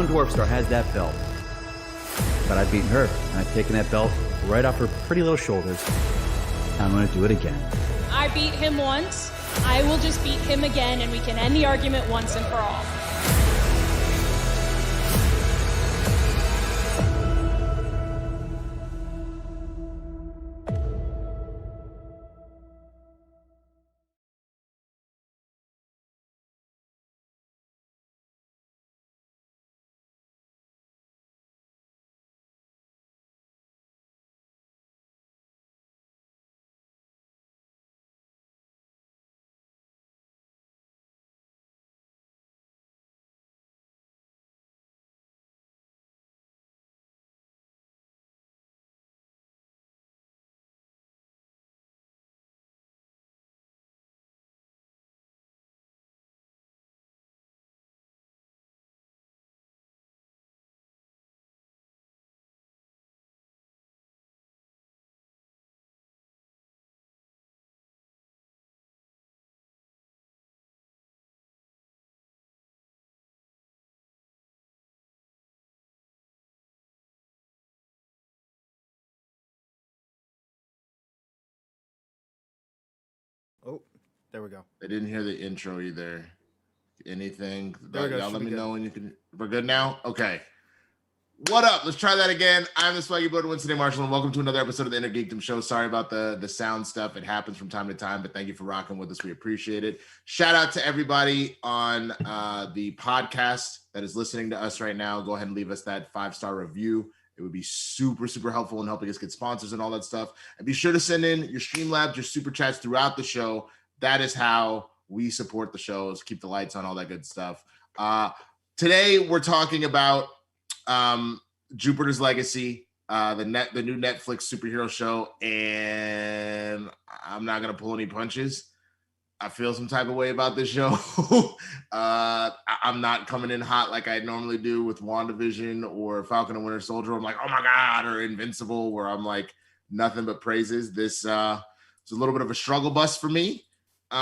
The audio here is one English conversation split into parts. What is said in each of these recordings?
Brown Dwarf Star has that belt. But I've beaten her, and I've taken that belt right off her pretty little shoulders. I'm going to do it again. I beat him once. I will just beat him again, and we can end the argument once and for all. Oh, there we go. I didn't hear the intro either. Anything? There we go. Y'all let me know when you can. We're good now? Okay. What up? Let's try that again. I'm the swaggy blood Winston A. Marshall, and welcome to another episode of the INNERGEEKDOM Show. Sorry about the sound stuff. It happens from time to time, but thank you for rocking with us. We appreciate it. Shout out to everybody on the podcast that is listening to us right now. Go ahead and leave us that 5-star review. It would be super, super helpful in helping us get sponsors and all that stuff. And be sure to send in your Streamlabs, your super chats throughout the show. That is how we support the shows, keep the lights on, all that good stuff. Today, we're talking about Jupiter's Legacy, the new Netflix superhero show. And I'm not going to pull any punches. I feel some type of way about this show. I'm not coming in hot like I normally do with WandaVision or Falcon and Winter Soldier. I'm like, oh my God, or Invincible, where I'm like nothing but praises. This is a little bit of a struggle bus for me. But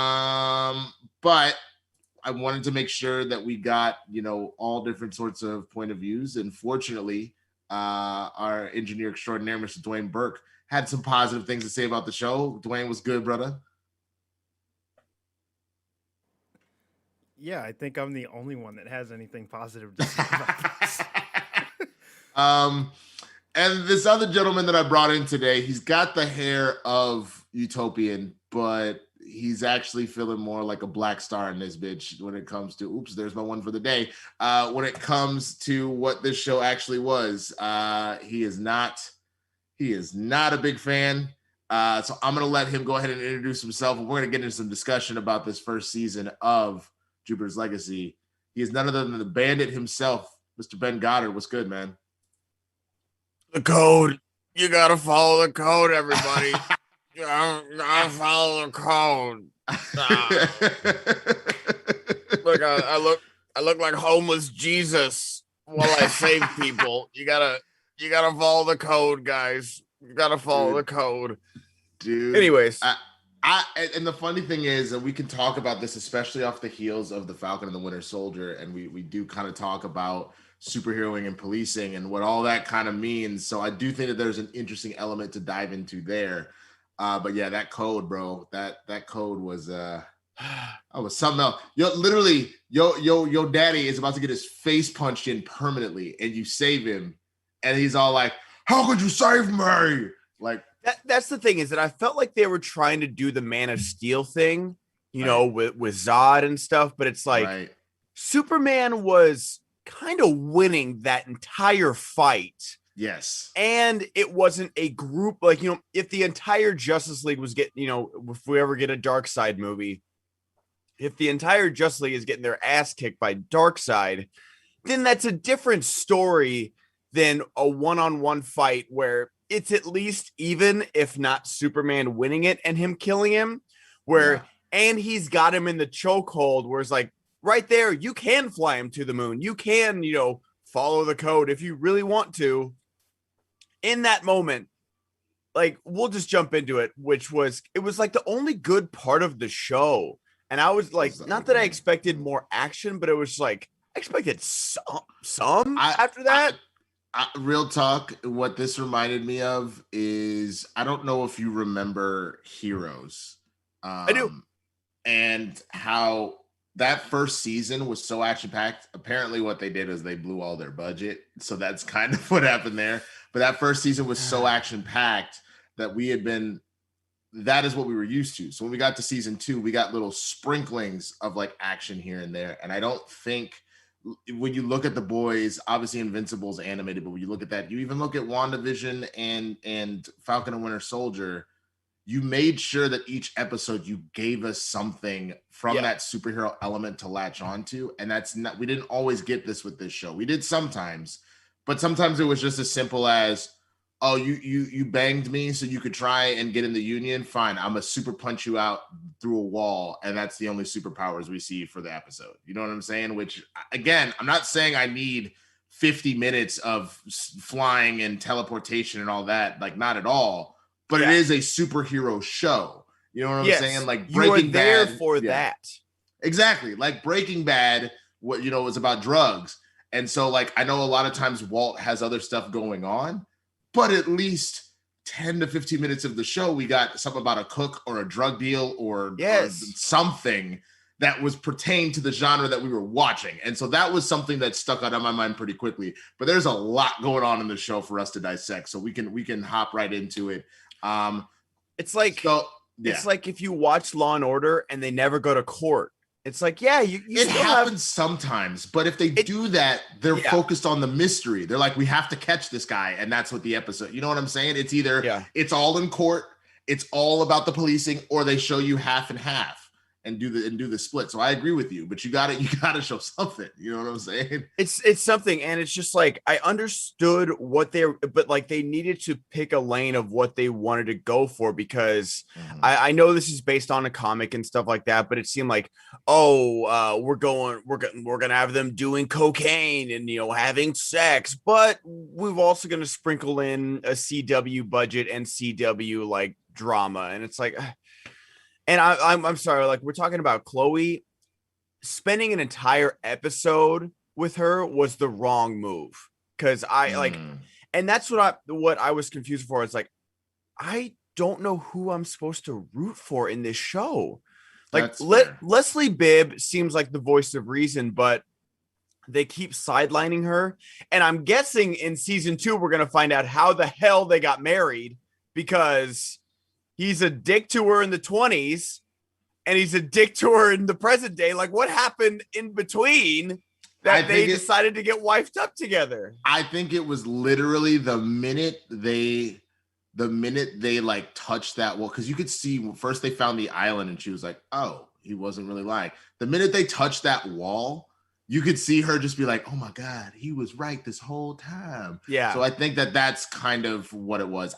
I wanted to make sure that we got, all different sorts of point of views. And fortunately, our engineer extraordinaire, Mr. Dwain Burke, had some positive things to say about the show. Dwain, was good, brother? Yeah, I think I'm the only one that has anything positive to say about this. And this other gentleman that I brought in today, he's got the hair of Utopian, but he's actually feeling more like a black star in this bitch when it comes to, oops, there's my one for the day. When it comes to what this show actually was, he is not a big fan. So I'm going to let him go ahead and introduce himself, and we're going to get into some discussion about this first season of Jupiter's Legacy. He is none other than the bandit himself, Mr. Ben Goddard. What's good, man? The code. You got to follow the code, everybody. You gotta follow the code. Look, I look like homeless Jesus while I save people. You gotta follow the code, guys. You gotta follow the code, dude. Anyways, and the funny thing is that we can talk about this, especially off the heels of the Falcon and the Winter Soldier, and we do kind of talk about superheroing and policing and what all that kind of means. So I do think that there's an interesting element to dive into there. But yeah, that code, bro, that code was something else. Your daddy is about to get his face punched in permanently, and you save him, and he's all like, "How could you save me?" Like that's the thing, is that I felt like they were trying to do the Man of Steel thing, with Zod and stuff, but it's like right. Superman was kind of winning that entire fight. Yes. And it wasn't a group, like, if the entire Justice League was getting, if we ever get a Darkseid movie, if the entire Justice League is getting their ass kicked by Darkseid, then that's a different story than a one-on-one fight where it's at least even, if not Superman winning it and him killing him, and he's got him in the chokehold where it's like, right there, you can fly him to the moon. You can, follow the code if you really want to. In that moment, like, we'll just jump into it, it was like the only good part of the show. And I was like, not that I expected more action, but it was like, I expected some after that. Real talk, what this reminded me of is, I don't know if you remember Heroes. I do. And how that first season was so action-packed. Apparently what they did is they blew all their budget. So that's kind of what happened there. But that first season was so action-packed that that is what we were used to. So when we got to season 2, we got little sprinklings of like action here and there. And I don't think, when you look at The Boys, obviously Invincible's animated, but when you look at that, you even look at WandaVision and Falcon and Winter Soldier, you made sure that each episode you gave us something from that superhero element to latch onto. And we didn't always get this with this show. We did sometimes, but sometimes it was just as simple as, oh, you banged me so you could try and get in the Union. Fine, I'm a super punch you out through a wall, and that's the only superpowers we see for the episode. You know what I'm saying? Which, again, I'm not saying I need 50 minutes of flying and teleportation and all that. Like, not at all. But it is a superhero show. You know what I'm saying? Like, Breaking Bad. You are there for that. Exactly. Like Breaking Bad, was about drugs. And so, like, I know a lot of times Walt has other stuff going on, but at least 10 to 15 minutes of the show, we got something about a cook or a drug deal or something that was pertained to the genre that we were watching. And so that was something that stuck out of my mind pretty quickly. But there's a lot going on in the show for us to dissect. So we can hop right into it. It's like if you watch Law and Order and they never go to court. It's like, it happens sometimes, but if they do that, they're focused on the mystery. They're like, we have to catch this guy, and that's what the episode. You know what I'm saying? It's either it's all in court, it's all about the policing, or they show you half and half and do the split. So I agree with you, but you gotta show something. You know what I'm saying? It's something, and it's just like, I understood but like they needed to pick a lane of what they wanted to go for, because I know this is based on a comic and stuff like that, but it seemed like, we're gonna have them doing cocaine and having sex, but we're also gonna sprinkle in a CW budget and CW like drama, and it's like. And I'm sorry, like, we're talking about Chloe. Spending an entire episode with her was the wrong move, because and that's what I was confused for. It's like, I don't know who I'm supposed to root for in this show. Like, Leslie Bibb seems like the voice of reason, but they keep sidelining her. And I'm guessing in season 2, we're going to find out how the hell they got married, because he's a dick to her in the 20s and he's a dick to her in the present day. Like, what happened in between that they decided to get wifed up together? I think it was literally the minute they like touched that wall, because you could see first they found the island and she was like, oh, he wasn't really lying. The minute they touched that wall, you could see her just be like, oh my God, he was right this whole time. Yeah. So I think that's kind of what it was.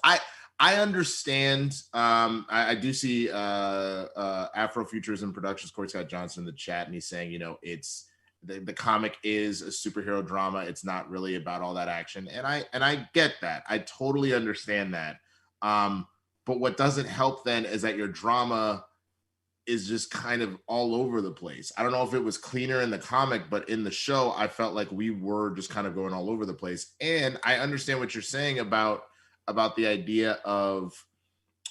I understand. I do see Afrofuturism Productions, Corey Scott Johnson in the chat, and he's saying, it's the comic is a superhero drama. It's not really about all that action, and I get that. I totally understand that. But what doesn't help then is that your drama is just kind of all over the place. I don't know if it was cleaner in the comic, but in the show, I felt like we were just kind of going all over the place. And I understand what you're saying about the idea of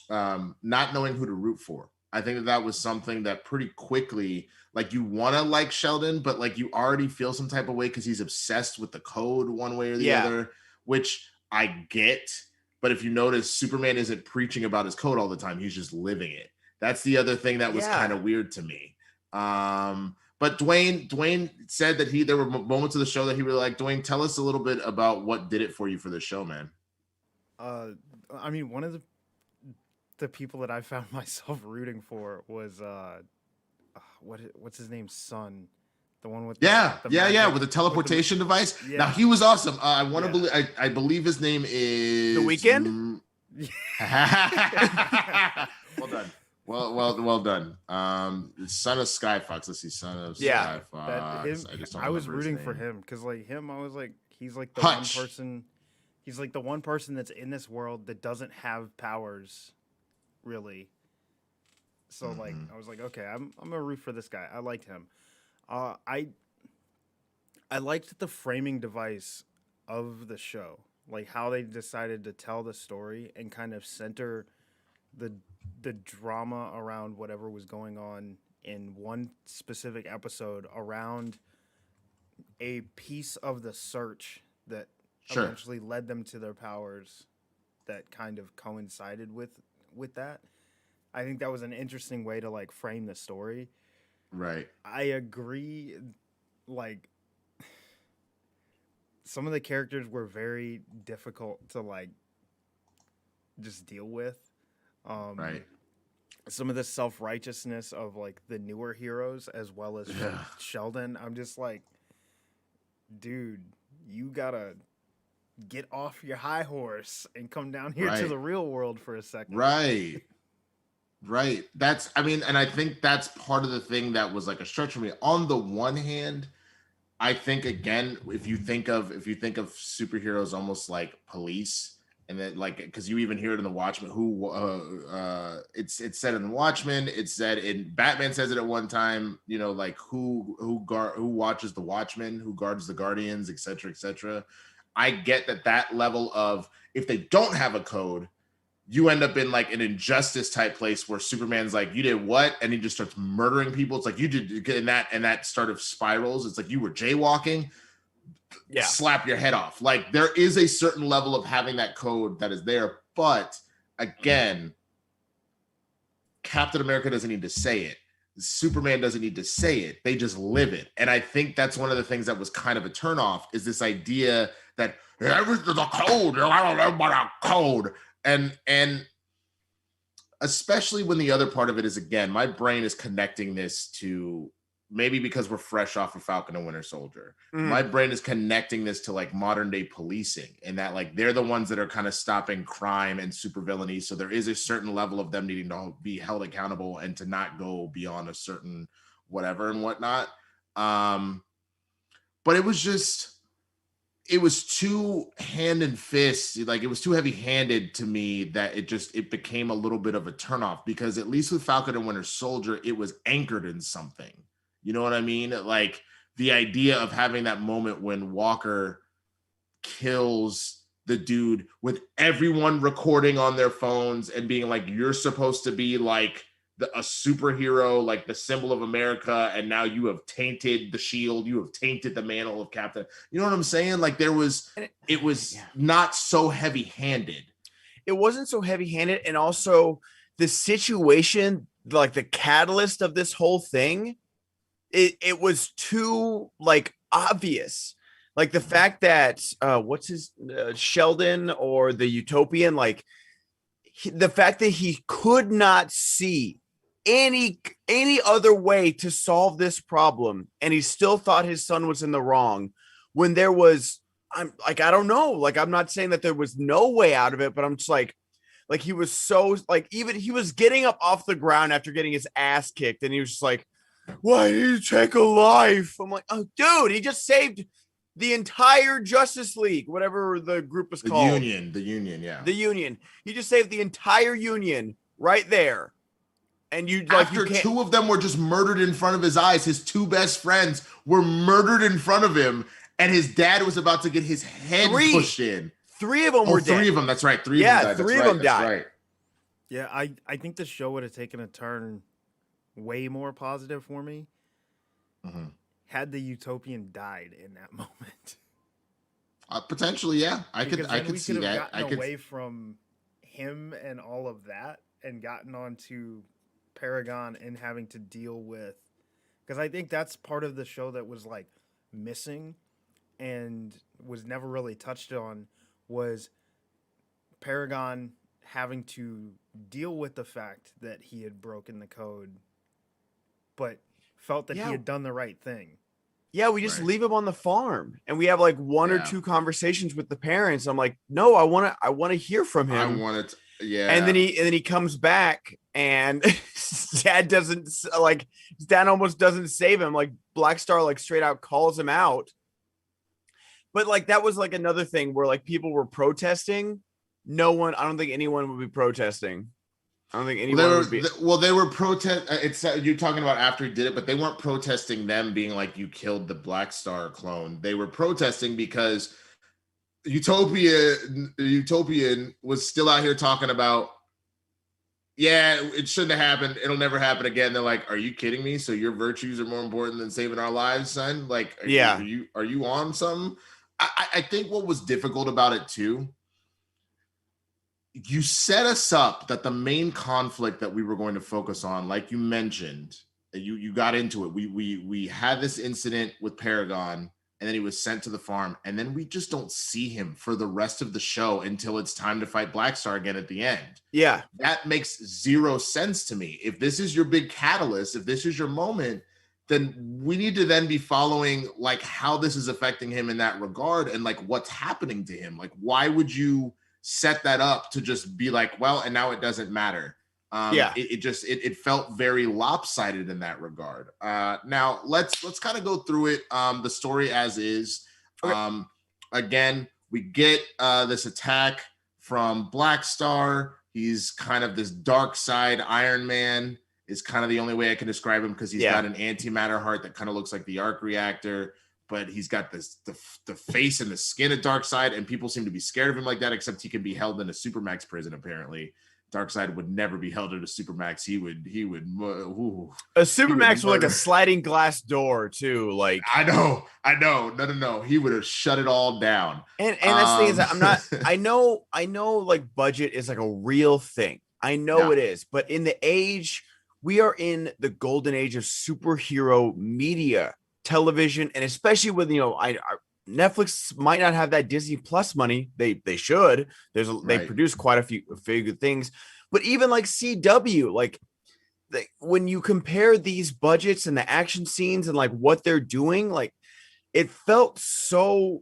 not knowing who to root for. I think that was something that pretty quickly, like, you want to like Sheldon, but like you already feel some type of way because he's obsessed with the code one way or the other, which I get. But if you notice, Superman isn't preaching about his code all the time. He's just living it. That's the other thing that was kind of weird to me. But Dwain said that there were moments of the show that he really liked. Dwain, tell us a little bit about what did it for you for the show, man. I mean, one of the people that I found myself rooting for was what's his name, son, the one with with the teleportation device. Yeah. Now he was awesome. I want to believe I believe his name is The Weeknd. Well done. Well done. Son of Skyfox. Let's see, son of Skyfox. I was rooting for him because like him, I was like, he's like the one person. He's like the one person that's in this world that doesn't have powers, really. So like, I was like, okay, I'm gonna root for this guy. I liked him. I I liked the framing device of the show, like how they decided to tell the story and kind of center the drama around whatever was going on in one specific episode around a piece of the search that Sure. eventually led them to their powers that kind of coincided with that. I think that was an interesting way to like frame the story. Right. I agree, like some of the characters were very difficult to like just deal with. Right. Some of the self-righteousness of like the newer heroes as well as Sheldon, I'm just like, dude, you gotta get off your high horse and come down here to the real world for a second. Right. And I think that's part of the thing that was like a stretch for me. On the one hand, I think again, if you think of superheroes almost like police, and then like because you even hear it in the Watchmen, it's said in the Watchmen, it's said in Batman says it at one time, you know, like who watches the Watchmen, who guards the Guardians, etc., etc. I get that level of if they don't have a code, you end up in like an injustice type place where Superman's like, you did what? And he just starts murdering people. It's like you did, and that sort of spirals. It's like you were jaywalking. Yeah. Slap your head off. Like there is a certain level of having that code that is there. But again, Captain America doesn't need to say it. Superman doesn't need to say it. They just live it. And I think that's one of the things that was kind of a turnoff is this idea that everything's a code. I don't know about a code. And especially when the other part of it is, again, my brain is connecting this to maybe because we're fresh off of Falcon and Winter Soldier. My brain is connecting this to like modern day policing and that like they're the ones that are kind of stopping crime and supervillainy. So there is a certain level of them needing to be held accountable and to not go beyond a certain whatever and whatnot. But it was too hand and fist, like it was too heavy handed to me that it became a little bit of a turnoff because at least with Falcon and Winter Soldier, it was anchored in something. You know what I mean? Like the idea of having that moment when Walker kills the dude with everyone recording on their phones and being like, you're supposed to be like a superhero, like the symbol of America. And now you have tainted the shield. You have tainted the mantle of Captain. You know what I'm saying? Like it was not so heavy handed. It wasn't so heavy handed. And also the situation, like the catalyst of this whole thing, it was too like obvious. Like the fact that what's his Sheldon or the Utopian, like the fact that he could not see any other way to solve this problem, and he still thought his son was in the wrong when there was, I don't know, like I'm not saying that there was no way out of it, but I'm just like he was so like, even he was getting up off the ground after getting his ass kicked, and he was just like, why did you take a life? I'm like, oh dude, he just saved the entire Justice League, whatever the group was called. The Union, yeah. The Union. He just saved the entire Union right there. And after two of them were just murdered in front of his eyes, his two best friends were murdered in front of him, and his dad was about to get his head pushed in. Three of them were dead. Three of them, that's right. Three of them died. Right. Yeah, I think the show would have taken a turn way more positive for me had the Utopian died in that moment. Potentially, yeah. I could see that. I could away from him and all of that and gotten onto Paragon and having to deal with, because I think that's part of the show that was like missing and was never really touched on, was Paragon having to deal with the fact that he had broken the code but felt that he had done the right thing. Yeah, we just leave him on the farm and we have like one or two conversations with the parents. I'm like, no, I want to hear from him. I want to, yeah. And then he comes back and his dad almost doesn't save him. Like Black Star like straight out calls him out. But like that was like another thing where like people were protesting. I don't think anyone would be protesting. I don't think anyone would be. They were protest. It's you're talking about after he did it, but they weren't protesting them being like you killed the Black Star clone. They were protesting because Utopian was still out here talking about, yeah, it shouldn't have happened. It'll never happen again. They're like, are you kidding me? So your virtues are more important than saving our lives, son? Like, are you on something? I think what was difficult about it too, you set us up that the main conflict that we were going to focus on, like you mentioned, you got into it. We had this incident with Paragon, and then he was sent to the farm, and then we just don't see him for the rest of the show until it's time to fight Black Star again at the end. Yeah. That makes zero sense to me. If this is your big catalyst, if this is your moment, then we need to then be following like how this is affecting him in that regard and like what's happening to him. Like, why would you set that up to just be like, well, and now it doesn't matter. It felt very lopsided in that regard. Now let's kind of go through it. The story as is. Okay. Again, we get this attack from Black Star. He's kind of this dark side Iron Man is kind of the only way I can describe him, because he's got an antimatter heart that kind of looks like the arc reactor, but he's got this the face and the skin of Darkseid, and people seem to be scared of him like that, except he can be held in a Supermax prison, apparently. Darkseid would never be held at a Supermax. He would a Supermax with like a sliding glass door too. Like I know. No. He would have shut it all down. And that's the thing is that I'm not. I know. Like budget is like a real thing. I know it is, but in the age we are in, the golden age of superhero media, television, and especially with Netflix might not have that Disney Plus money. They should. They produce quite a few good things, but even like CW, like when you compare these budgets and the action scenes and like what they're doing, like it felt so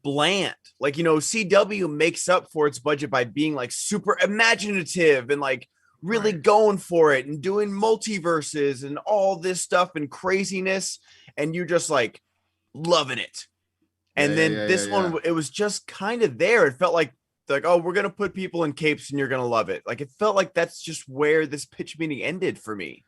bland. Like CW makes up for its budget by being like super imaginative and like really going for it and doing multiverses and all this stuff and craziness, and you're just like loving it. And then this one, it was just kind of there. It felt like, oh, we're going to put people in capes and you're going to love it. Like, it felt like that's just where this pitch meeting ended for me.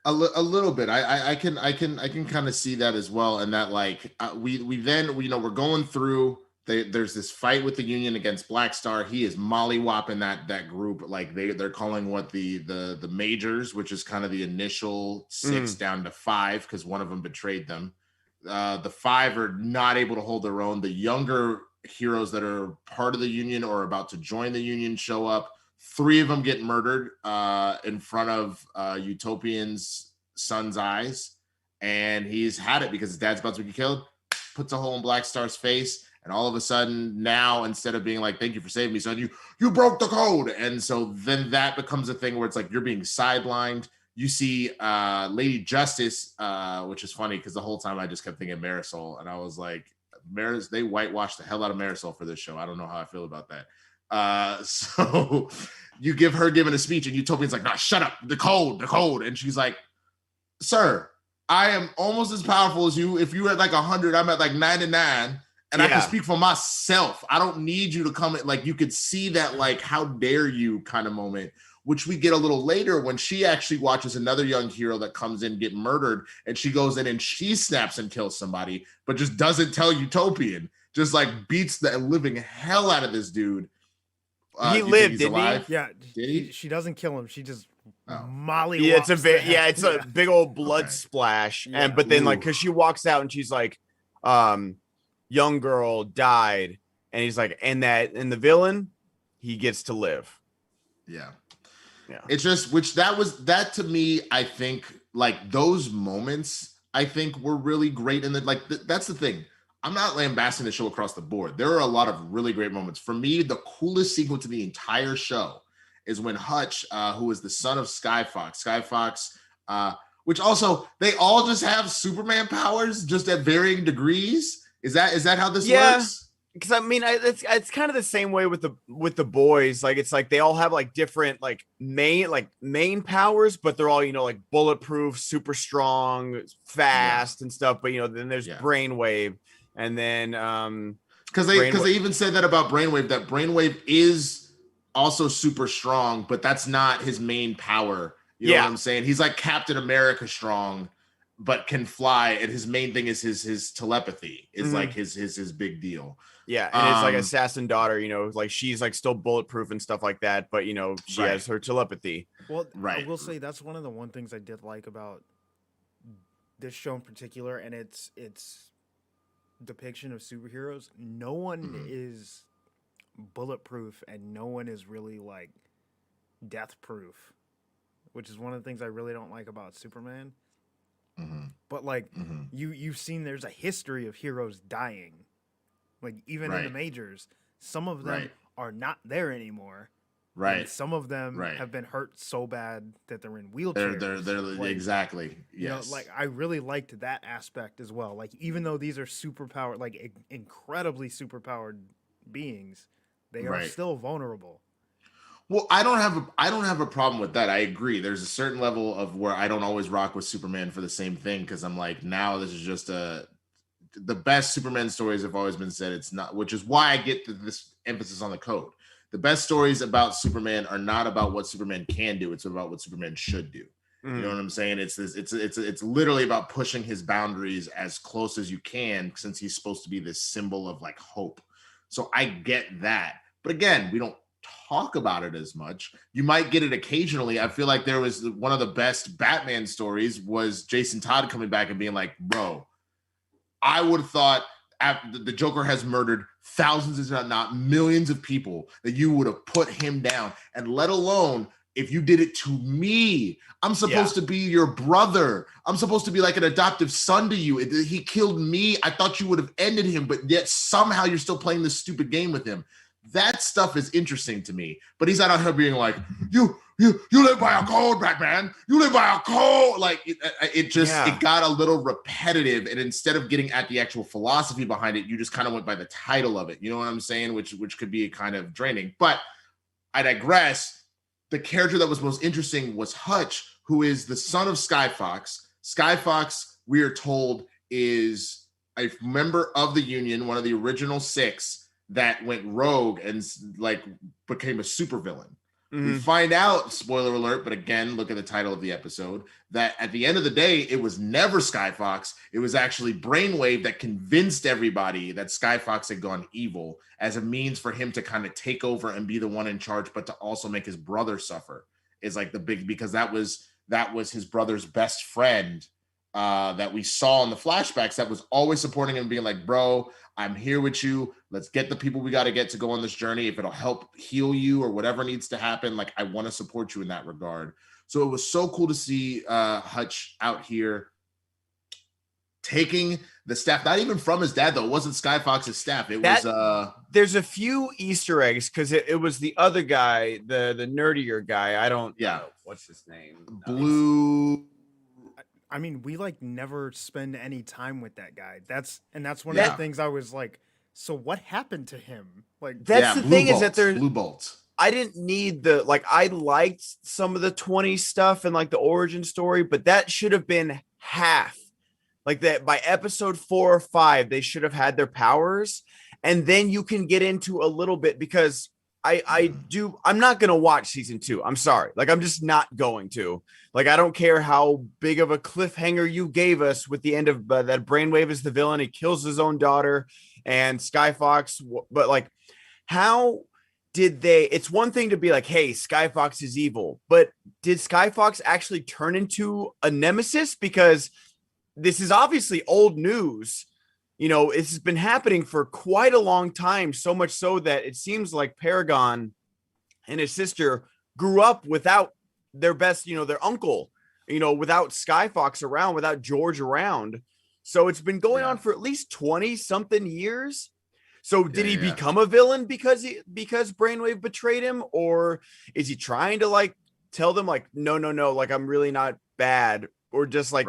A little bit. I can kind of see that as well. And that like, we're going through, there's this fight with the Union against Black Star. He is mollywopping that group. Like they're calling what the majors, which is kind of the initial 6 down to 5, because one of them betrayed them. The 5 are not able to hold their own. The younger heroes that are part of the Union or about to join the Union show up. 3 of them get murdered in front of Utopian's son's eyes, and he's had it because his dad's about to be killed. Puts a hole in Black Star's face, and all of a sudden now, instead of being like, "Thank you for saving me, son," you broke the code. And so then that becomes a thing where it's like you're being sidelined. You see Lady Justice, which is funny because the whole time I just kept thinking Marisol, and I was like, they whitewashed the hell out of Marisol for this show. I don't know how I feel about that. So you give her giving a speech, and Utopian's like, "No, shut up, the code." And she's like, "Sir, I am almost as powerful as you. If you're at like 100, I'm at like 99, and I can speak for myself. I don't need you to come in." Like, you could see that, like, how dare you kind of moment, which we get a little later when she actually watches another young hero that comes in get murdered, and she goes in and she snaps and kills somebody, but just doesn't tell Utopian, just like beats the living hell out of this dude. He lived, didn't he? Yeah. Did he? She doesn't kill him. She just molly. Yeah, it's a big old blood splash. Yeah. But then like, cause she walks out and she's like, young girl died. And he's like, and the villain, he gets to live. Yeah. Yeah. It's just, that to me, I think like those moments, I think were really great. And that's the thing. I'm not lambasting the show across the board. There are a lot of really great moments. For me, the coolest sequence of the entire show is when Hutch, who is the son of Skyfox, which also, they all just have Superman powers just at varying degrees. Is that how this works? Because I mean, it's kind of the same way with the boys. Like, it's like they all have like different like main powers, but they're all like bulletproof, super strong, fast and stuff. But then there's Brainwave, and then because they even said that about Brainwave, that Brainwave is also super strong, but that's not his main power. You know what I'm saying? He's like Captain America strong, but can fly, and his main thing is his telepathy is like his big deal. Yeah, and his like assassin daughter, like she's like still bulletproof and stuff like that, but she has her telepathy. Well, I will say that's one of the things I did like about this show in particular, and its depiction of superheroes. No one is bulletproof, and no one is really like death proof, which is one of the things I really don't like about Superman. But like you've seen, there's a history of heroes dying, like even in the majors. Some of them are not there anymore. Right. And some of them have been hurt so bad that they're in wheelchairs. They're like, exactly. Yes. Like I really liked that aspect as well. Like even though these are superpowered, like incredibly superpowered beings, they are still vulnerable. Well, I don't have a problem with that. I agree. There's a certain level of where I don't always rock with Superman for the same thing, because I'm like, now this is just the best Superman stories have always been said. It's not, which is why I get this emphasis on the code. The best stories about Superman are not about what Superman can do. It's about what Superman should do. You know what I'm saying? It's literally about pushing his boundaries as close as you can, since he's supposed to be this symbol of like hope. So I get that. But again, we don't talk about it as much. You might get it occasionally. I feel like there was one of the best Batman stories was Jason Todd coming back and being like, bro, I would have thought after the Joker has murdered thousands, if not millions of people, that you would have put him down. And let alone if you did it to me. I'm supposed to be your brother. I'm supposed to be like an adoptive son to you. He killed me. I thought you would have ended him, but yet somehow you're still playing this stupid game with him. That stuff is interesting to me. But he's not out here being like, you live by a code, Batman. You live by a code. Like it got a little repetitive. And instead of getting at the actual philosophy behind it, you just kind of went by the title of it. You know what I'm saying? Which could be kind of draining. But I digress. The character that was most interesting was Hutch, who is the son of Skyfox. Skyfox, we are told, is a member of the Union, one of the original 6 that went rogue and like became a supervillain. We find out, spoiler alert, but again, look at the title of the episode, that at the end of the day, it was never Skyfox. It was actually Brainwave that convinced everybody that Skyfox had gone evil as a means for him to kind of take over and be the one in charge, but to also make his brother suffer is like the big, because that was his brother's best friend that we saw in the flashbacks that was always supporting him, being like, bro, I'm here with you. Let's get the people we got to get to go on this journey. If it'll help heal you or whatever needs to happen, like I want to support you in that regard. So it was so cool to see Hutch out here taking the staff, not even from his dad, though. It wasn't Skyfox's staff. It was there's a few Easter eggs because it was the other guy, the nerdier guy. I don't know. What's his name? Blue. I mean, we like never spend any time with that guy. That's one of the things I was like, so what happened to him? Like that's the thing is that there's Blue Bolts. I didn't need I liked some of the 20 stuff and like the origin story, but that should have been half. Like that by episode 4 or 5, they should have had their powers. And then you can get into a little bit because I'm not going to watch season 2. I'm sorry. Like, I'm just not going to. Like, I don't care how big of a cliffhanger you gave us with the end of that Brainwave is the villain. He kills his own daughter and Skyfox. But like, how did it's one thing to be like, hey, Skyfox is evil, but did Skyfox actually turn into a nemesis? Because this is obviously old news. It's been happening for quite a long time, so much so that it seems like Paragon and his sister grew up without their best, their uncle, without Skyfox around, without George around. So it's been going on for at least 20 something years. So did he become a villain because Brainwave betrayed him? Or is he trying to like tell them like, no, like I'm really not bad? Or just like,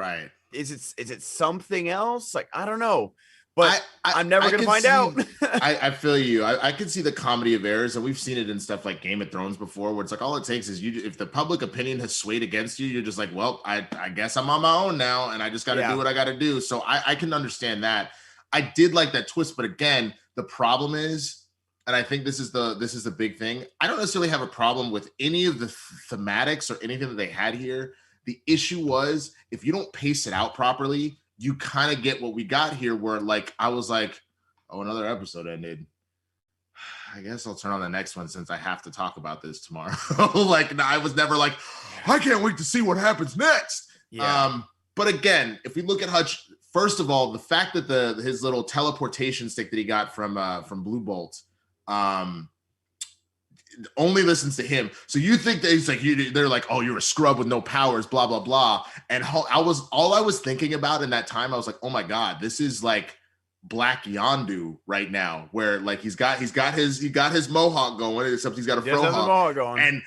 is it something else? Like, I don't know. But I'm never going to find out. I feel you. I can see the comedy of errors, and we've seen it in stuff like Game of Thrones before, where it's like all it takes is if the public opinion has swayed against you, you're just like, well, I guess I'm on my own now, and I just got to do what I got to do. So I can understand that. I did like that twist, but again, the problem is and I think this is the big thing. I don't necessarily have a problem with any of the thematics or anything that they had here. The issue was if you don't pace it out properly, you kind of get what we got here, where like I was like, oh, another episode ended. I guess I'll turn on the next one since I have to talk about this tomorrow. Like, no, I was never like, I can't wait to see what happens next. Yeah. But again, if we look at Hutch, first of all, the fact that his little teleportation stick that he got from Blue Bolt, only listens to him. So you think that he's like, they're like, oh, you're a scrub with no powers, blah blah blah. And all I was thinking about in that time, I was like, oh my god, this is like Black Yondu right now, where like he's got his mohawk going, except he's got a fro hawk going, and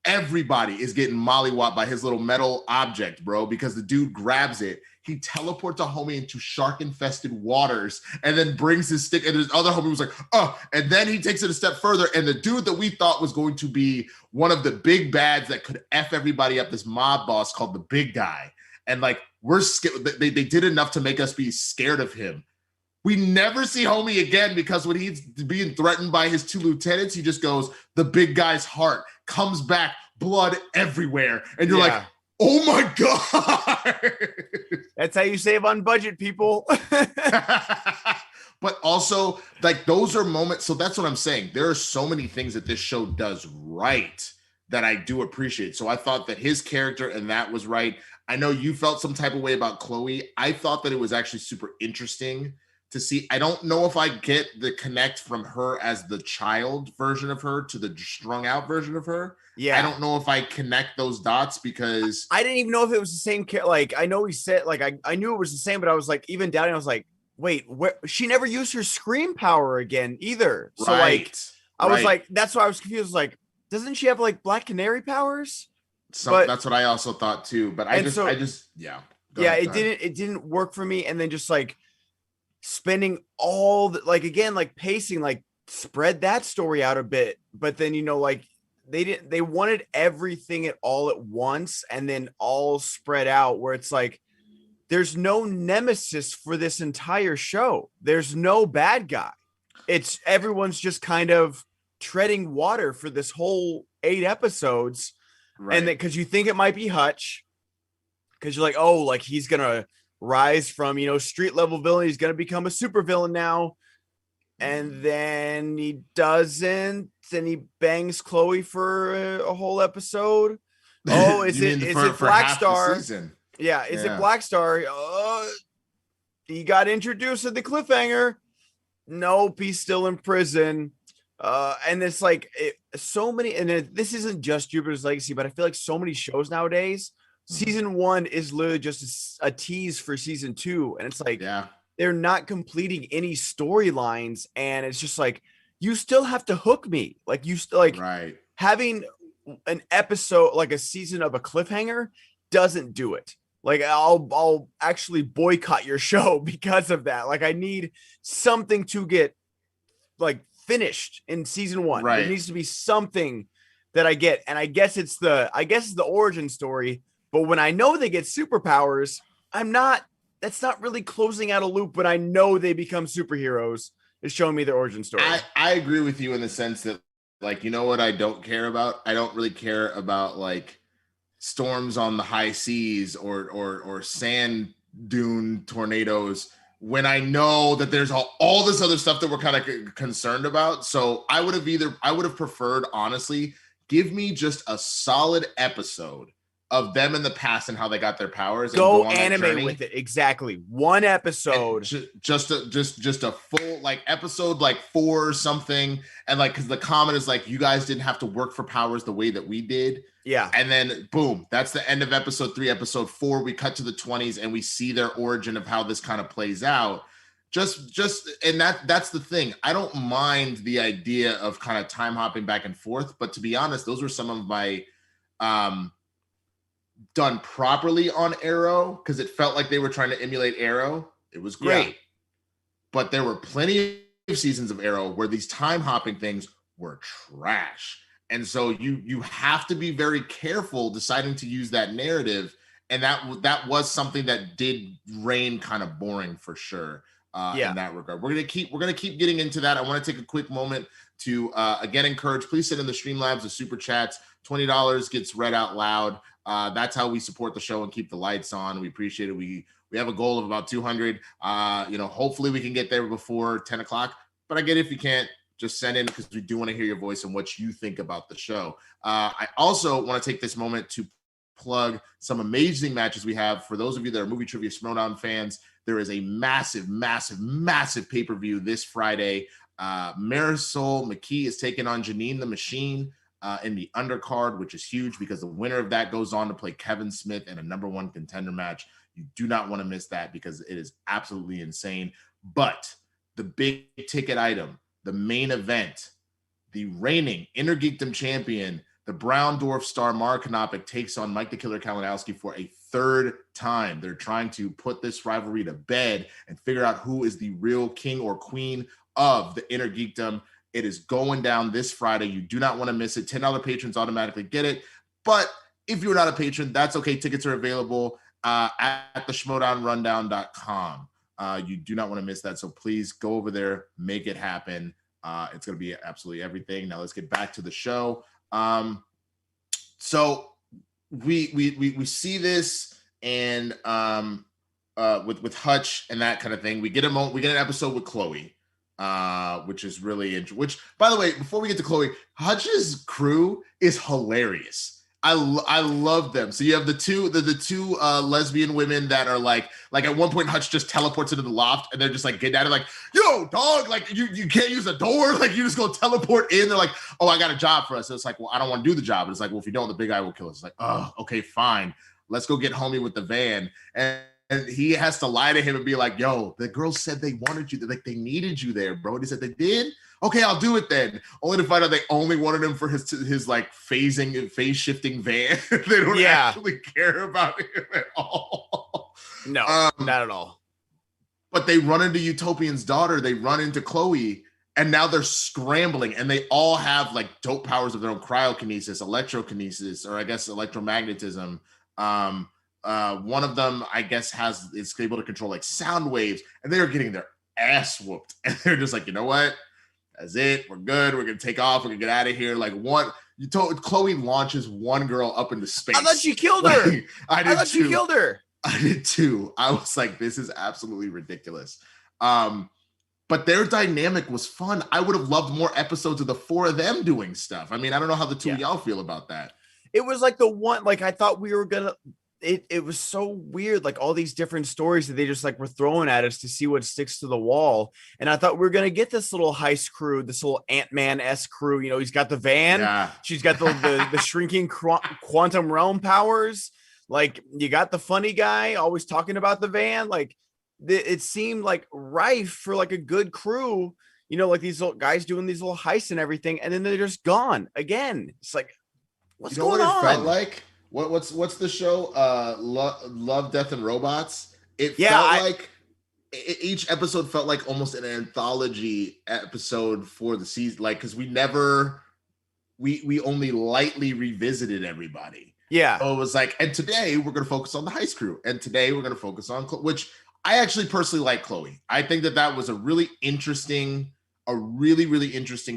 everybody is getting mollywopped by his little metal object, bro, because the dude grabs it. He teleports a homie into shark-infested waters and then brings his stick, and his other homie was like, oh, and then he takes it a step further, and the dude that we thought was going to be one of the big bads that could F everybody up, this mob boss called the Big Guy, and like, we're scared. They did enough to make us be scared of him. We never see homie again, because when he's being threatened by his two lieutenants, he just goes, the big guy's heart comes back, blood everywhere. And you're like, oh my God. That's how you save on budget, people. But also, like, those are moments. So that's what I'm saying. There are so many things that this show does right that I do appreciate. So I thought that his character and that was right. I know you felt some type of way about Chloe. I thought that it was actually super interesting to see. I don't know if I get the connect from her as the child version of her to the strung out version of her. Yeah. I don't know if I connect those dots, because I didn't even know if it was the same. Like, I know he said, like, I knew it was the same, but I was like, even doubting, I was like, wait, where? She never used her scream power again either. So like, I was like, that's why I was confused. Like, doesn't she have like Black Canary powers? That's what I also thought too. But it didn't work for me. And then just like spending all the, like, again, like pacing, like spread that story out a bit. But then, you know, like they wanted everything all at once and then all spread out, where it's like, there's no nemesis for this entire show. There's no bad guy. It's everyone's just kind of treading water for this whole 8 episodes. Right. And then, because you think it might be Hutch, because you're like, oh, like he's gonna rise from, you know, street level villain, he's gonna become a super villain now, and then he doesn't, and he bangs Chloe for a whole episode. Oh, is it Black Star? Yeah, is it Black Star? He got introduced at the cliffhanger. Nope, he's still in prison. And it's like so many, and this isn't just Jupiter's Legacy, but I feel like so many shows nowadays, season 1 is literally just a tease for season 2. And it's like, they're not completing any storylines. And it's just like, you still have to hook me. Like, you still like having an episode, like a season of a cliffhanger doesn't do it. Like, I'll actually boycott your show because of that. Like, I need something to get like finished in season 1. There needs to be something that I get. And I guess it's the origin story. But when I know they get superpowers, that's not really closing out a loop, but I know they become superheroes. It's showing me their origin story. I agree with you in the sense that, like, you know what I don't care about? I don't really care about like storms on the high seas or sand dune tornadoes, when I know that there's all this other stuff that we're kind of concerned about. So I would have preferred, honestly, give me just a solid episode of them in the past and how they got their powers. Go anime with it. Exactly. One episode. Just a full like episode, like 4 or something. And like, cause the comment is like, you guys didn't have to work for powers the way that we did. Yeah. And then boom, that's the end of episode 3. Episode 4, we cut to the 20s and we see their origin of how this kind of plays out. And that's the thing. I don't mind the idea of kind of time hopping back and forth, but to be honest, those were some of my, done properly on Arrow, because it felt like they were trying to emulate Arrow. It was great. But there were plenty of seasons of Arrow where these time hopping things were trash. And so you have to be very careful deciding to use that narrative. And that was something that did reign kind of boring for sure. in that regard. We're gonna keep getting into that. I want to take a quick moment to again encourage. Please send in the Streamlabs, the super chats. $20 gets read out loud. That's how we support the show and keep the lights on. We appreciate it. We have a goal of about 200. Hopefully we can get there before 10 o'clock. But I get it if you can't. Just send in because we do want to hear your voice and what you think about the show. I also want to take this moment to plug some amazing matches we have. For those of you that are movie trivia Schmoedown fans, there is a massive pay-per-view this Friday. Marisol McKee is taking on Janine the Machine in the undercard, which is huge because the winner of that goes on to play Kevin Smith in a number one contender match. You do not want to miss that because it is absolutely insane. But the big ticket item, the main event, the reigning INNERGEEKDOM champion, the Brown Dwarf star Mark Knopik takes on Mike the Killer Kalinowski for a third time. They're trying to put this rivalry to bed and figure out who is the real king or queen of the INNERGEEKDOM. It is going down this Friday. You do not want to miss it. $10 patrons automatically get it. But if you're not a patron, that's okay. Tickets are available at the schmoedownrundown.com. You do not want to miss that. So please go over there, make it happen. It's going to be absolutely everything. Now let's get back to the show. So we see this and with Hutch and that kind of thing. We get an episode with Chloe, which is really interesting. Which, by the way, before we get to Chloe, Hutch's crew is hilarious. I love them. So you have the two lesbian women that are like at one point Hutch just teleports into the loft and they're just like getting at it like, yo, dog, like you can't use a door, like you just go teleport in. They're like, oh, I got a job for us. So it's like, well, I don't want to do the job. And it's like, well, if you don't, the big guy will kill us. It's like, oh, okay, fine. Let's go get homie with the van. And he has to lie to him and be like, yo, the girls said they wanted you, like they needed you there, bro. And he said they did. Okay, I'll do it then. Only to find out they only wanted him for his like phase shifting van. They don't actually care about him at all. No, not at all. But they run into Utopian's daughter. They run into Chloe, and now they're scrambling. And they all have like dope powers of their own: cryokinesis, electrokinesis, or I guess electromagnetism. One of them, I guess, is able to control like sound waves, and they are getting their ass whooped. And they're just like, you know what? That's it. We're good. We're gonna take off. We're gonna get out of here. Like Chloe launches one girl up into space. I thought she killed her. Like, I thought she killed her. I did too. I was like, this is absolutely ridiculous. But their dynamic was fun. I would have loved more episodes of the four of them doing stuff. I mean, I don't know how the two of y'all feel about that. It was like the one, like I thought we were gonna. It was so weird, like all these different stories that they just like were throwing at us to see what sticks to the wall. And I thought we were gonna get this little heist crew, this little Ant-Man-esque crew. You know, he's got the van, she's got the shrinking quantum realm powers. Like you got the funny guy always talking about the van. Like it seemed like rife for like a good crew. You know, like these little guys doing these little heists and everything, and then they're just gone again. It's like, what's going on? It felt like. What's the show? Love, Death, and Robots. It felt like each episode felt like almost an anthology episode for the season. Like, because we only lightly revisited everybody. Yeah. So it was like, and today we're going to focus on the heist crew. And today we're going to focus on, which I actually personally like Chloe. I think that was a really interesting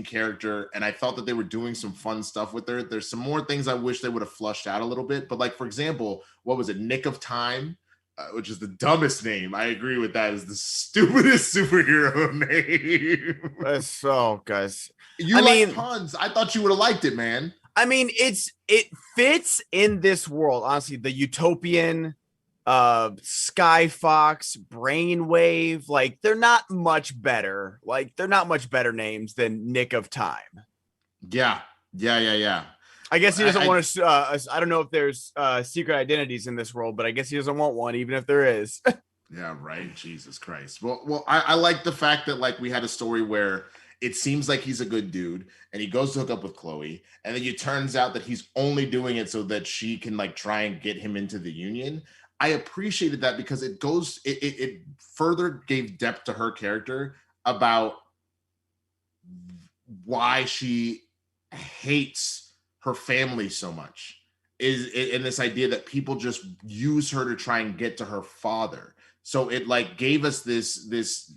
character, and I felt that they were doing some fun stuff with her. There's some more things I wish they would have flushed out a little bit, but like, for example, what was it, Nick of Time, which is the dumbest name. I agree with that. Is the stupidest superhero name. That's so, guys. I mean, puns. I thought you would have liked it, man. I mean, it fits in this world, honestly. The Utopian, Skyfox, Brainwave, like they're not much better. Like they're not much better names than Nick of Time. Yeah. I guess he doesn't want to. I don't know if there's secret identities in this world, but I guess he doesn't want one, even if there is. Yeah, right. Jesus Christ. Well, I like the fact that like we had a story where it seems like he's a good dude and he goes to hook up with Chloe, and then it turns out that he's only doing it so that she can like try and get him into the union. I appreciated that because it further gave depth to her character about why she hates her family so much, is in this idea that people just use her to try and get to her father. So it like gave us this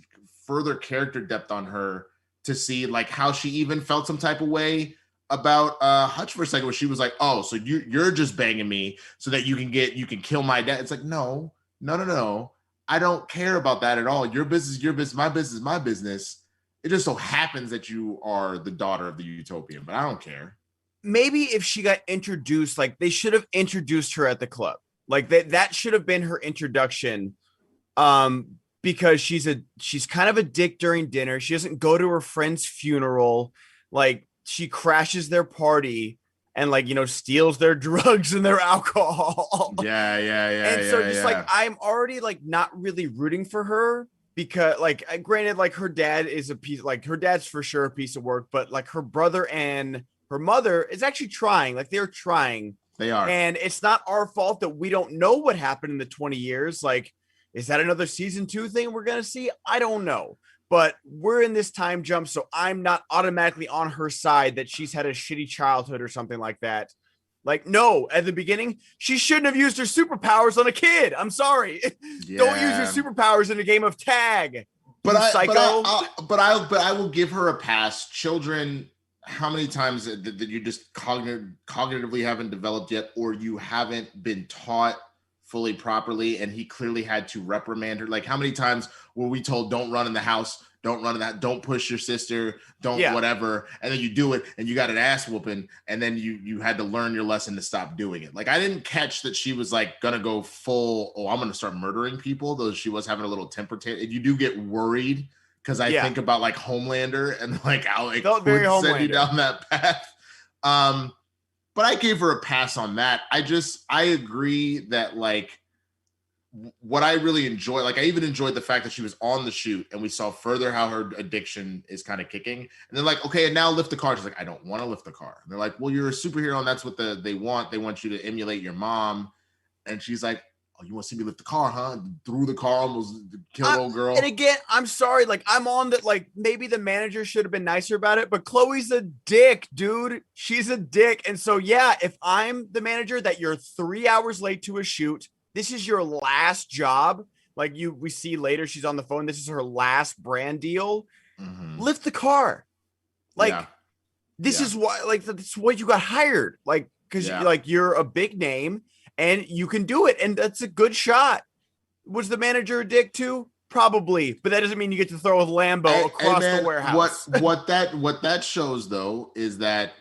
further character depth on her to see like how she even felt some type of way about Hutch for a second, where she was like, oh, so you're just banging me so that you can kill my dad. It's like, no. I don't care about that at all. Your business, my business, my business. It just so happens that you are the daughter of the Utopian, but I don't care. Maybe if she got introduced, like they should have introduced her at the club. Like that should have been her introduction. Because she's kind of a dick during dinner. She doesn't go to her friend's funeral. Like she crashes their party and like, steals their drugs and their alcohol. Yeah. And so like, I'm already like not really rooting for her because like, granted, like her dad is her dad's for sure a piece of work, but like her brother and her mother is actually trying, like they're trying. They are. And it's not our fault that we don't know what happened in the 20 years. Like, is that another season 2 thing we're going to see? I don't know. But we're in this time jump, so I'm not automatically on her side that she's had a shitty childhood or something like that. Like, no, at the beginning, she shouldn't have used her superpowers on a kid. I'm sorry. Yeah. Don't use your superpowers in a game of tag. But I will give her a pass. Children, how many times that you just cognitively haven't developed yet, or you haven't been taught fully properly, and he clearly had to reprimand her. Like, how many times were we told, don't run in the house, don't run in that, don't push your sister, don't whatever, and then you do it and you got an ass whooping, and then you had to learn your lesson to stop doing it. Like, I didn't catch that she was like gonna go full, I'm gonna start murdering people, though she was having a little temper tantrum. You do get worried because I think about like Homelander and like how it could send you down that path. But I gave her a pass on that. I agree that like what I really enjoy, like I even enjoyed the fact that she was on the shoot and we saw further how her addiction is kind of kicking. And they're like, okay, and now lift the car. She's like, I don't want to lift the car. And they're like, well, you're a superhero and that's what they want. They want you to emulate your mom. And she's like, oh, you want to see me lift the car, huh? Threw the car, almost killed old girl. And again, I'm sorry. Like, I'm on that. Like, maybe the manager should have been nicer about it, but Chloe's a dick, dude. She's a dick. And so, yeah, if I'm the manager that you're 3 hours late to a shoot, this is your last job. Like we see later, she's on the phone. This is her last brand deal. Mm-hmm. Lift the car. Like, this is why, like, that's what you got hired. Like, because you're a big name. And you can do it, and that's a good shot. Was the manager a dick too? Probably, but that doesn't mean you get to throw a Lambo across the warehouse. What that shows though is that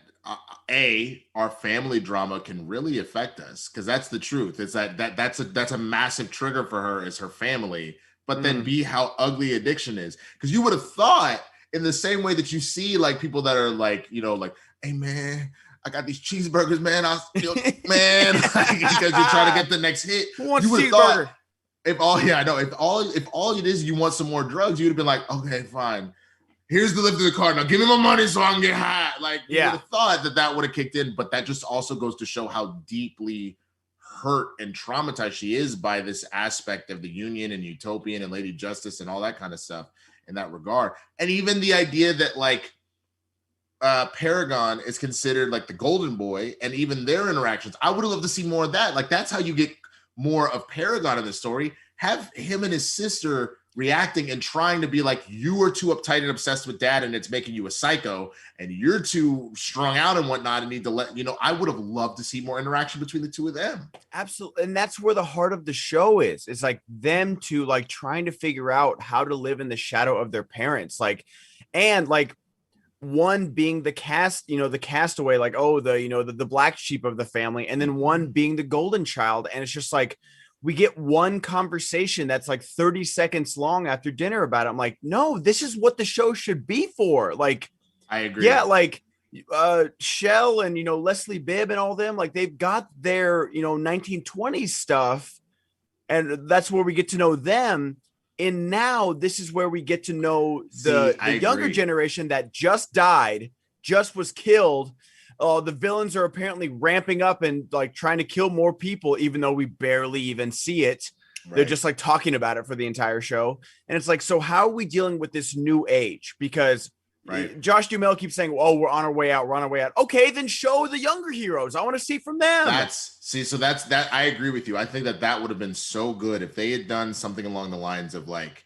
our family drama can really affect us, because that's the truth. It's that's a massive trigger for her, is her family. But then B, how ugly addiction is, because you would have thought in the same way that you see like people that are like, like, hey man, I got these cheeseburgers, man. Man, because you're trying to get the next hit. Who wants a cheeseburger? If all it is, you want some more drugs, you'd have been like, okay, fine. Here's the lift of the car. Now give me my money so I can get high. Like, you would have thought that would have kicked in, but that just also goes to show how deeply hurt and traumatized she is by this aspect of the Union and Utopian and Lady Justice and all that kind of stuff in that regard. And even the idea that like Paragon is considered like the golden boy, and even their interactions, I would have loved to see more of that. Like, that's how you get more of Paragon in the story. Have him and his sister reacting and trying to be like, you are too uptight and obsessed with dad and it's making you a psycho, and you're too strung out and whatnot and need to let I would have loved to see more interaction between the two of them. Absolutely. And that's where the heart of the show is. It's like them two like trying to figure out how to live in the shadow of their parents, like, and like one being the the castaway, like, oh, the black sheep of the family, and then one being the golden child. And it's just like, we get one conversation that's like 30 seconds long after dinner about it. I'm like, no, this is what the show should be for. Like, I agree. Yeah, like Shell and Leslie Bibb and all them, like, they've got their 1920s stuff, and that's where we get to know them. And now this is where we get to know the younger generation that just died, just was killed. The villains are apparently ramping up and like trying to kill more people, even though we barely even see it. Right. They're just like talking about it for the entire show. And it's like, so how are we dealing with this new age? Because Josh Duhamel keeps saying, oh, we're on our way out. We're on our way out. Okay, then show the younger heroes. I want to see from them. That's that. I agree with you. I think that would have been so good if they had done something along the lines of like,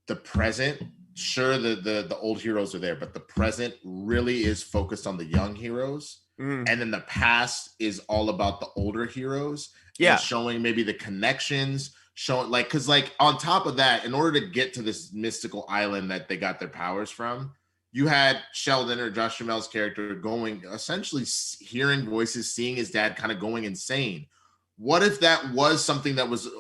the present, sure, the old heroes are there, but the present really is focused on the young heroes. And then the past is all about the older heroes. And showing maybe the connections, showing like, because like on top of that, in order to get to this mystical island that they got their powers from, you had Sheldon, or Josh Duhamel's character, going essentially hearing voices, seeing his dad kind of going insane. What if that was something that was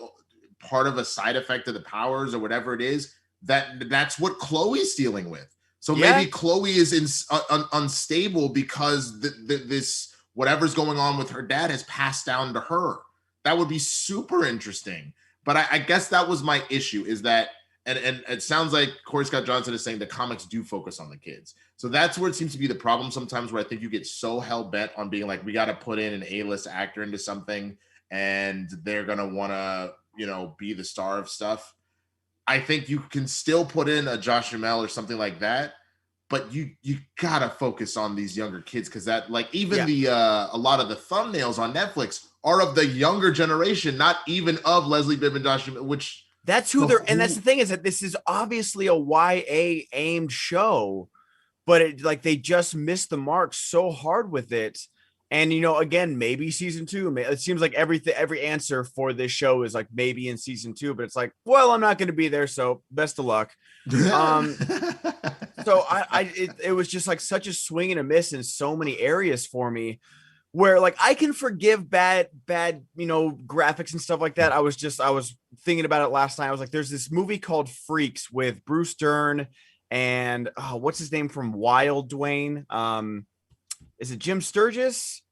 part of a side effect of the powers or whatever it is? That's what Chloe's dealing with. So maybe Chloe is unstable because this whatever's going on with her dad has passed down to her. That would be super interesting. But I guess that was my issue, is that, and it sounds like Corey Scott Johnson is saying the comics do focus on the kids. So that's where it seems to be the problem sometimes, where I think you get so hell-bent on being like, we got to put in an A-list actor into something and they're going to want to, you know, be the star of stuff. I think you can still put in a Josh Duhamel or something like that, but you gotta focus on these younger kids, because that, like, even a lot of the thumbnails on Netflix are of the younger generation, not even of Leslie Bibb and Josh Duhamel, which that's who they're. And that's the thing, is that this is obviously a YA aimed show, but it, like, they just missed the mark so hard with it. And, you know, again, maybe season 2. It seems like every answer for this show is like maybe in season 2, but it's like, well, I'm not going to be there, so best of luck. So it was just like such a swing and a miss in so many areas for me, where like I can forgive bad, you know, graphics and stuff like that. I was thinking about it last night. I was like, there's this movie called Freaks with Bruce Dern and what's his name from Wild, Dwayne? Is it Jim Sturgis?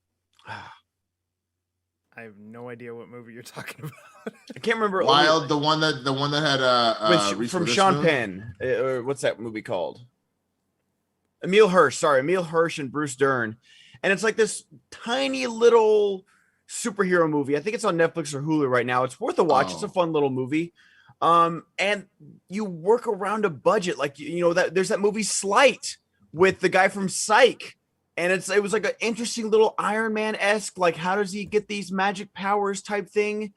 I have no idea what movie you're talking about. I can't remember. Wild, the one that had from Sean Penn. What's that movie called? Emile Hirsch. Sorry, Emile Hirsch and Bruce Dern. And it's like this tiny little superhero movie. I think it's on Netflix or Hulu right now. It's worth a watch. It's a fun little movie. And you work around a budget. Like, you know, that there's that movie Slight with the guy from Psych. And it was like an interesting little Iron Man-esque, like, how does he get these magic powers type thing?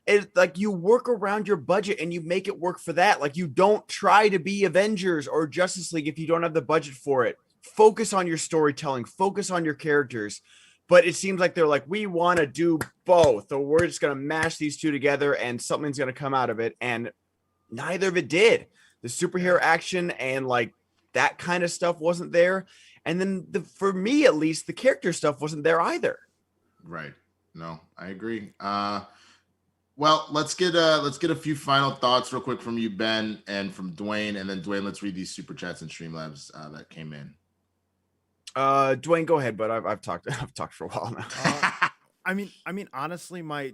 It's like you work around your budget and you make it work for that. Like, you don't try to be Avengers or Justice League if you don't have the budget for it. Focus on your storytelling, focus on your characters. But it seems like they're like, we want to do both, or we're just going to mash these two together and something's going to come out of it. And neither of it did. The superhero action and like that kind of stuff wasn't there. And then for me, at least, the character stuff wasn't there either. Right. No, I agree. Well, let's get a few final thoughts real quick from you, Ben, and from Dwayne. And then Dwayne, let's read these super chats and Streamlabs that came in. Dwayne, go ahead, but I've talked for a while now. I mean, honestly, my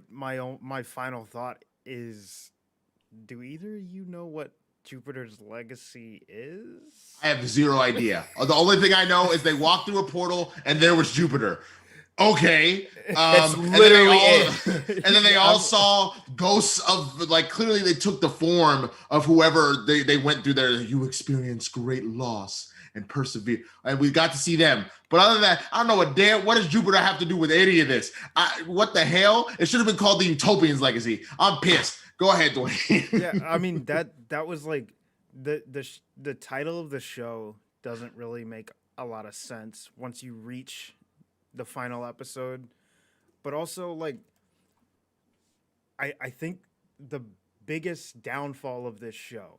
final thought is, do either of you know what Jupiter's Legacy is? I have zero idea. The only thing I know is they walked through a portal and there was Jupiter. Okay. That's literally it. And then they all saw ghosts of, like, clearly they took the form of whoever they went through there. You experience great loss and persevere. And we got to see them. But other than that, I don't know what does Jupiter have to do with any of this? What the hell? It should have been called the Utopian's Legacy. I'm pissed. Go ahead, Dwayne. Yeah, I mean, that was like the title of the show doesn't really make a lot of sense once you reach the final episode. But also, like, I think the biggest downfall of this show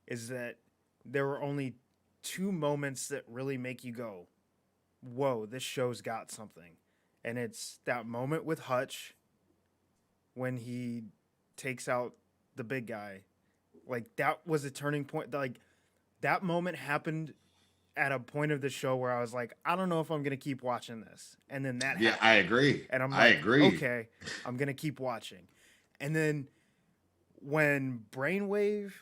is that there were only 2 moments that really make you go, whoa, this show's got something. And it's that moment with Hutch when he takes out the big guy. Like, that was a turning point. Like, that moment happened at a point of the show where I was like, I don't know if I'm gonna keep watching this. And then that happened. I agree. And I'm like, I agree. Okay, I'm gonna keep watching. And then when Brainwave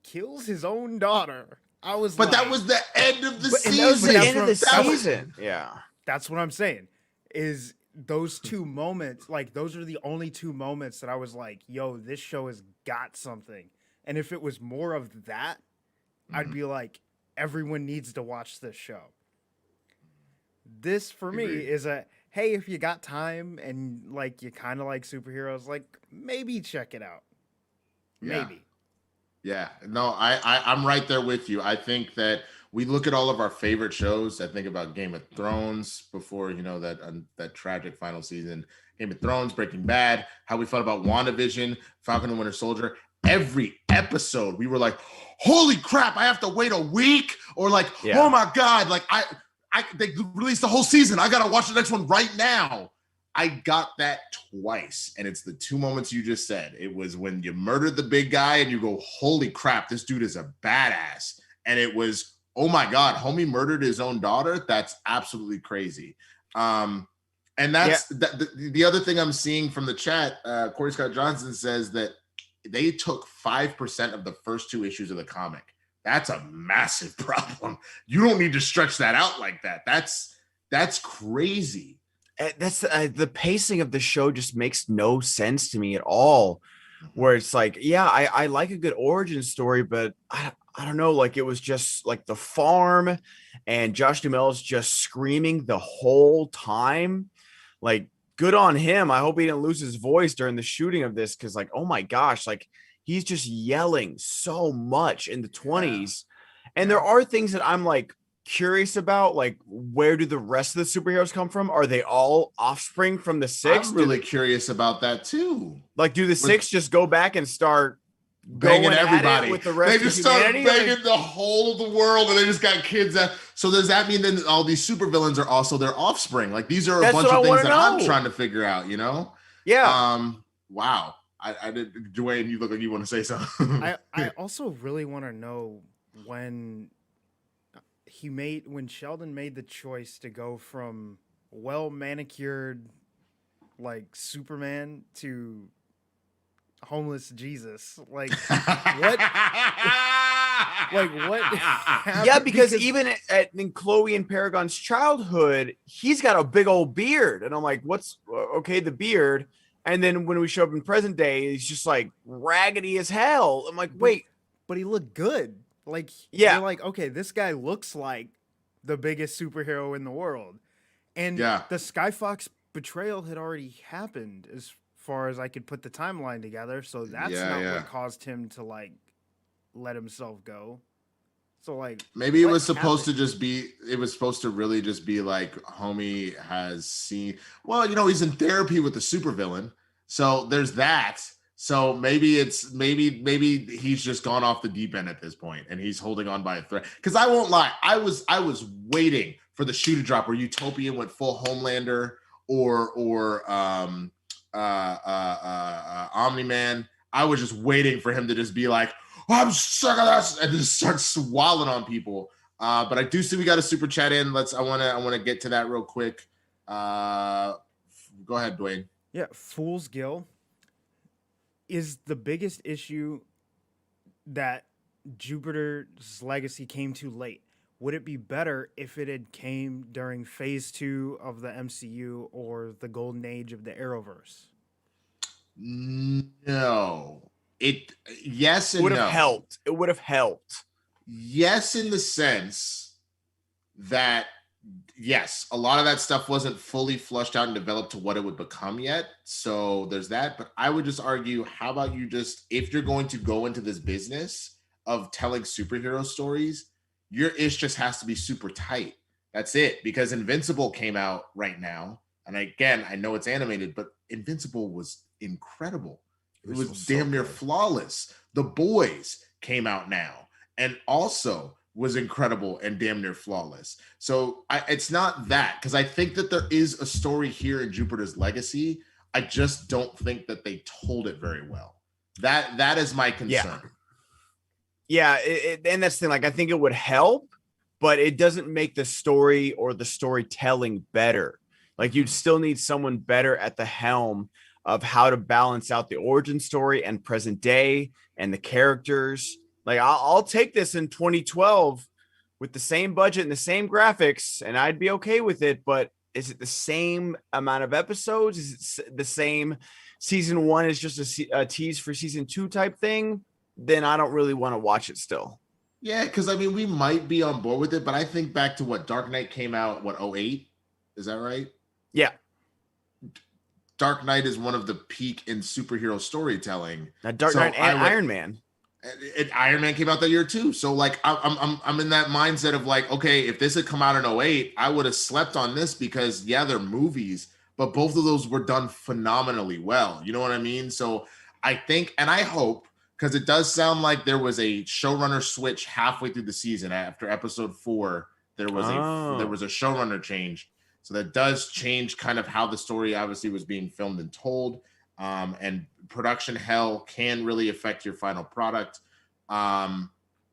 kills his own daughter, I was But like, that was the end of the season. That was the end of the that was- season. Yeah. That's what I'm saying. Is those 2 moments, like, those are the only 2 moments that I was like, yo, this show has got something. And if it was more of that, I'd be like, everyone needs to watch this show. This, for me, is a, hey, if you got time and, like, you kind of like superheroes, like, maybe check it out. Maybe. Yeah, no, I'm right there with you. I think that we look at all of our favorite shows. I think about Game of Thrones before, that tragic final season. Game of Thrones, Breaking Bad, how we felt about WandaVision, Falcon and Winter Soldier. Every episode, we were like, "Holy crap! I have to wait a week," or like, "Oh my god!" Like they released the whole season. I gotta watch the next one right now. I got that twice, and it's the two moments you just said. It was when you murdered the big guy and you go, "Holy crap, this dude is a badass." And it was, "Oh my God, homie murdered his own daughter." That's absolutely crazy. And that's the other thing I'm seeing from the chat. Corey Scott Johnson says that they took 5% of the first two issues of the comic. That's a massive problem. You don't need to stretch that out like that. That's crazy. That's the pacing of the show just makes no sense to me at all. Where it's like, yeah, I like a good origin story, but I don't know, like it was just like the farm and Josh Duhamel's just screaming the whole time. Like, good on him. I hope he didn't lose his voice during the shooting of this, because like, oh my gosh, like he's just yelling so much in the 20s. And there are things that I'm like curious about, like where do the rest of the superheroes come from? Are they all offspring from the Six? I'm really curious about that too. Like, do the Six just go back and start banging everybody with the rest they just of start humanity? banging the whole of the world, and they just got kids that. So does that mean then all these supervillains are also their offspring? Like, these are a bunch of things that I'm trying to figure out, Yeah. Wow. I did. Dwayne, you look like you want to say something. I also really want to know when Sheldon made the choice to go from well manicured like Superman to homeless Jesus. Like what? What happened? Yeah, because even in Chloe and Paragon's childhood, he's got a big old beard, and I'm like, what's okay, the beard? And then when we show up in present day, he's just like raggedy as hell. I'm like, wait, but he looked good. Like, yeah, you're like, okay, this guy looks like the biggest superhero in the world. And the Skyfox betrayal had already happened as far as I could put the timeline together. So that's not what caused him to like let himself go. So like, maybe it was supposed to just be, it was supposed to really just be like, homie has seen, well, he's in therapy with the supervillain. So there's that. So maybe he's just gone off the deep end at this point and he's holding on by a thread. Because I won't lie, I was waiting for the shoe to drop where Utopian went full Homelander or Omni-Man. I was just waiting for him to just be like, "Oh, I'm sick of this," and just start swallowing on people. But I do see we got a super chat in. I want to get to that real quick. Go ahead, Dwayne. Yeah, Fool's Gill. Is the biggest issue that Jupiter's legacy came too late? Would it be better if it had came during phase 2 of the MCU or the golden age of the Arrowverse? No. Yes and would no. have helped. It would have helped. Yes, in the sense that yes, a lot of that stuff wasn't fully flushed out and developed to what it would become yet. So there's that. But I would just argue, how about you just, if you're going to go into this business of telling superhero stories, your ish just has to be super tight. That's it. Because Invincible came out right now. And again, I know it's animated, but Invincible was incredible. It was damn near flawless. The Boys came out now and also was incredible and damn near flawless. So it's not that, because I think that there is a story here in Jupiter's legacy. I just don't think that they told it very well. That is my concern. Yeah, and that's the thing. Like, I think it would help, but it doesn't make the story or the storytelling better. Like, you'd still need someone better at the helm of how to balance out the origin story and present day and the characters. Like, I'll take this in 2012 with the same budget and the same graphics, and I'd be okay with it. But is it the same amount of episodes? Is it the same season 1 is just a tease for season 2 type thing? Then I don't really want to watch it still. Yeah, because I mean, we might be on board with it, but I think back to what Dark Knight came out, 2008? Is that right? Yeah. Dark Knight is one of the peak in superhero storytelling. Now, Dark Knight and Iron Man. Iron Man came out that year too. So like I'm in that mindset of like, okay, if this had come out in 2008, I would have slept on this because yeah, they're movies, but both of those were done phenomenally well. You know what I mean? So I think, and I hope, because it does sound like there was a showrunner switch halfway through the season. After episode 4, there was a showrunner change. So that does change kind of how the story obviously was being filmed and told. And production hell can really affect your final product. But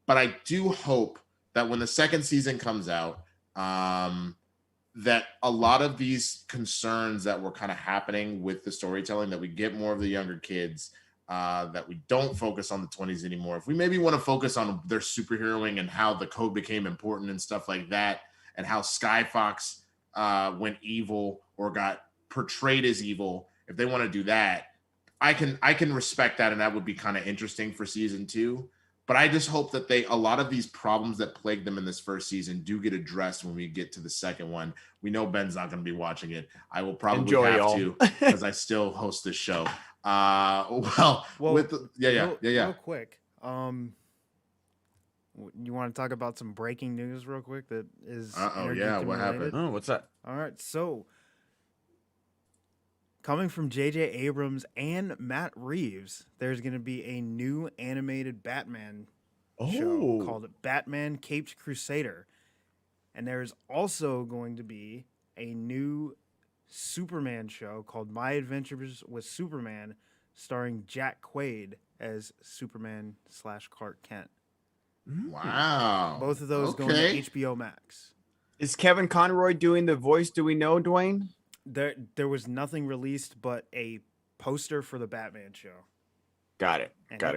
I do hope that when the second season comes out, that a lot of these concerns that were kind of happening with the storytelling, that we get more of the younger kids, that we don't focus on the 20s anymore. If we maybe want to focus on their superheroing and how the code became important and stuff like that, and how Skyfox went evil or got portrayed as evil, if they want to do that, I can respect that, and that would be kind of interesting for season 2. But I just hope that a lot of these problems that plagued them in this first season do get addressed when we get to the second one. We know Ben's not going to be watching it. I will probably have to, because I still host this show. Well, with real quick. You want to talk about some breaking news real quick that is what related? happened? Oh, what's that? All right, so coming from J.J. Abrams and Matt Reeves, there's going to be a new animated Batman show called Batman Caped Crusader. And there's also going to be a new Superman show called My Adventures with Superman, starring Jack Quaid as Superman / Clark Kent. Wow. Both of those going to HBO Max. Is Kevin Conroy doing the voice? Do we know, Dwayne? There was nothing released but a poster for the Batman show. Got it.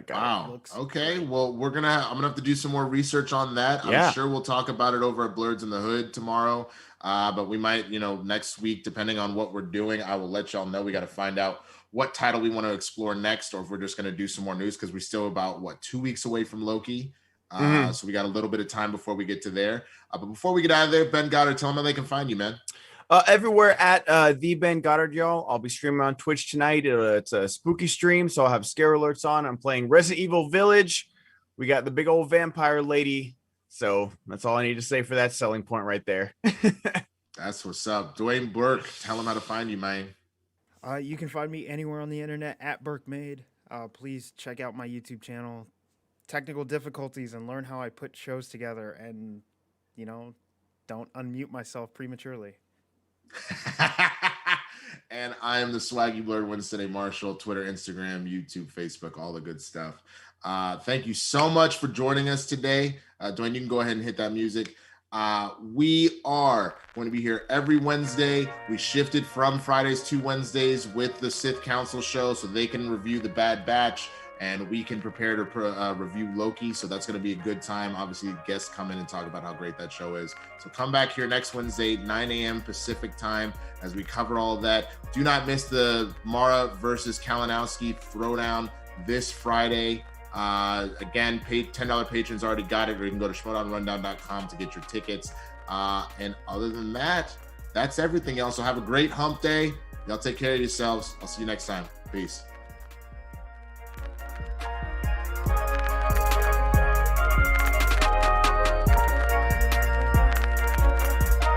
Wow. Okay. Well, I'm gonna have to do some more research on that. Yeah. I'm sure we'll talk about it over at Blurs in the Hood tomorrow. But we might, next week, depending on what we're doing, I will let y'all know. We got to find out what title we want to explore next, or if we're just going to do some more news, because we're still about 2 weeks away from Loki. So we got a little bit of time before we get to there. But before we get out of there, Ben Goddard, tell them how they can find you, man. Everywhere at the Ben Goddard, y'all. I'll be streaming on Twitch tonight. It's a spooky stream, so I'll have scare alerts on. I'm playing Resident Evil Village. We got the big old vampire lady. So that's all I need to say for that selling point right there. That's what's up. Dwain Burke, tell them how to find you, man. You can find me anywhere on the internet at BurkeMade. Please check out my YouTube channel. Technical difficulties, and learn how I put shows together, and don't unmute myself prematurely. And I am the Swaggy Blurred Winston A. Marshall, Twitter, Instagram, YouTube, Facebook, all the good stuff. Thank you so much for joining us today. Dwayne, you can go ahead and hit that music. We are going to be here every Wednesday. We shifted from Fridays to Wednesdays with the Sith Council show, so they can review The Bad Batch, and we can prepare to review Loki. So that's going to be a good time. Obviously, guests come in and talk about how great that show is. So come back here next Wednesday, 9 a.m. Pacific time, as we cover all of that. Do not miss the Mara versus Kalinowski throwdown this Friday. Again, $10 patrons already got it, or you can go to schmoedownrundown.com to get your tickets. And other than that, that's everything, y'all. So have a great hump day. Y'all take care of yourselves. I'll see you next time. Peace.